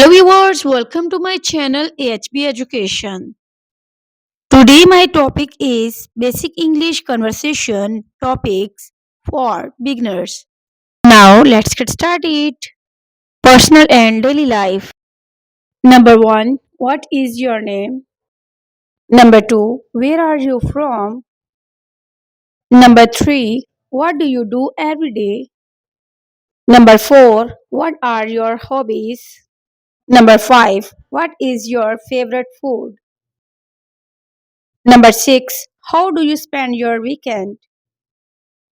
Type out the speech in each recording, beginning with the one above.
Hello viewers, welcome to my channel AHB Education. Today my topic is Basic English Conversation Topics for Beginners. Now let's get started. Personal and Daily Life. Number 1. What is your name? Number 2. Where are you from? Number 3. What do you do every day? Number 4. What are your hobbies? Number 5. What is your favorite food? Number 6. How do you spend your weekend?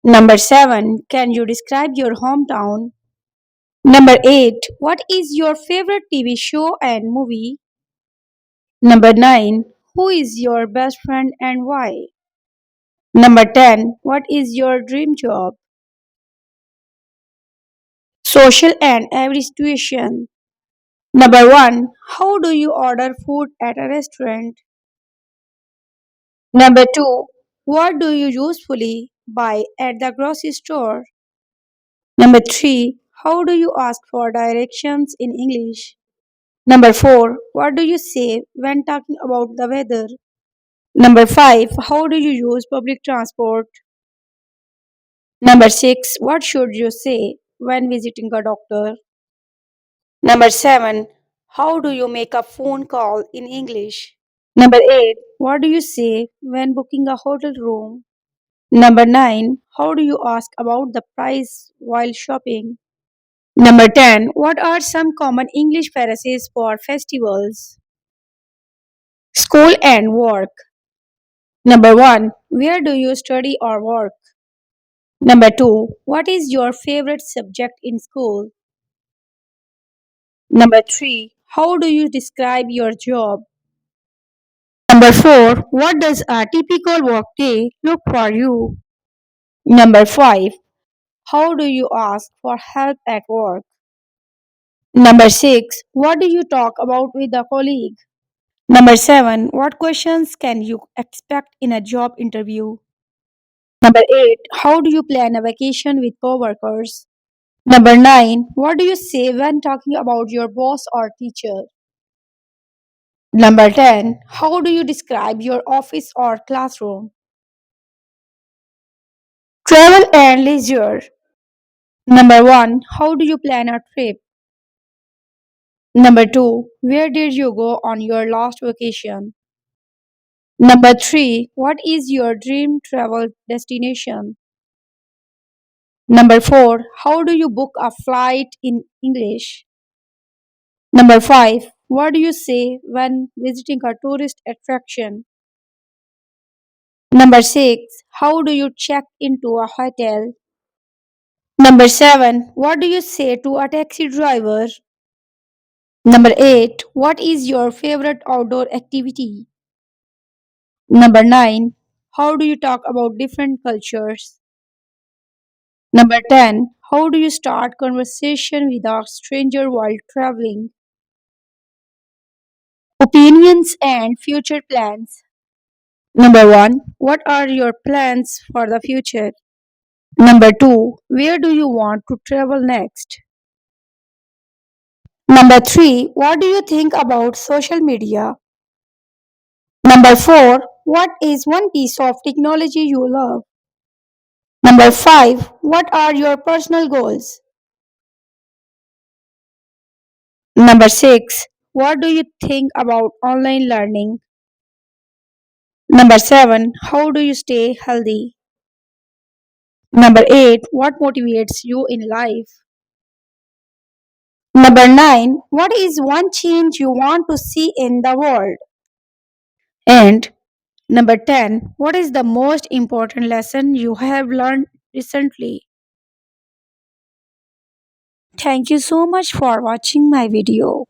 Number 7. Can you describe your hometown? Number 8. What is your favorite TV show and movie? Number 9. Who is your best friend and why? Number 10. What is your dream job? Social and every situation. Number 1. How do you order food at a restaurant? Number 2. What do you usually buy at the grocery store? Number 3. How do you ask for directions in English? Number 4. What do you say when talking about the weather? Number 5. How do you use public transport? Number 6. What should you say when visiting a doctor? Number 7. How do you make a phone call in English? Number 8. What do you say when booking a hotel room? Number 9. How do you ask about the price while shopping? Number 10. What are some common English phrases for festivals? School and work. Number 1. Where do you study or work? Number 2. What is your favorite subject in school? Number 3. How do you describe your job? Number 4. What does a typical workday look for you? Number 5. How do you ask for help at work? Number 6. What do you talk about with a colleague? Number 7. What questions can you expect in a job interview? Number 8. How do you plan a vacation with coworkers? Number 9. What do you say when talking about your boss or teacher? Number 10. How do you describe your office or classroom? Travel and leisure. Number 1. How do you plan a trip? Number 2. Where did you go on your last vacation? Number 3. What is your dream travel destination? Number 4. How do you book a flight in English? Number 5. What do you say when visiting a tourist attraction? Number 6. How do you check into a hotel? Number 7. What do you say to a taxi driver? Number 8. What is your favorite outdoor activity? Number 9. How do you talk about different cultures? Number 10. How do you start conversation with a stranger while traveling? Opinions and future plans. Number 1. What are your plans for the future? Number 2. Where do you want to travel next? Number 3. What do you think about social media? Number 4. What is one piece of technology you love? Number 5. What are your personal goals? Number 6. What do you think about online learning? Number 7. How do you stay healthy? Number 8. What motivates you in life? Number 9. What is one change you want to see in the world? And number 10. What is the most important lesson you have learned recently? Thank you so much for watching my video.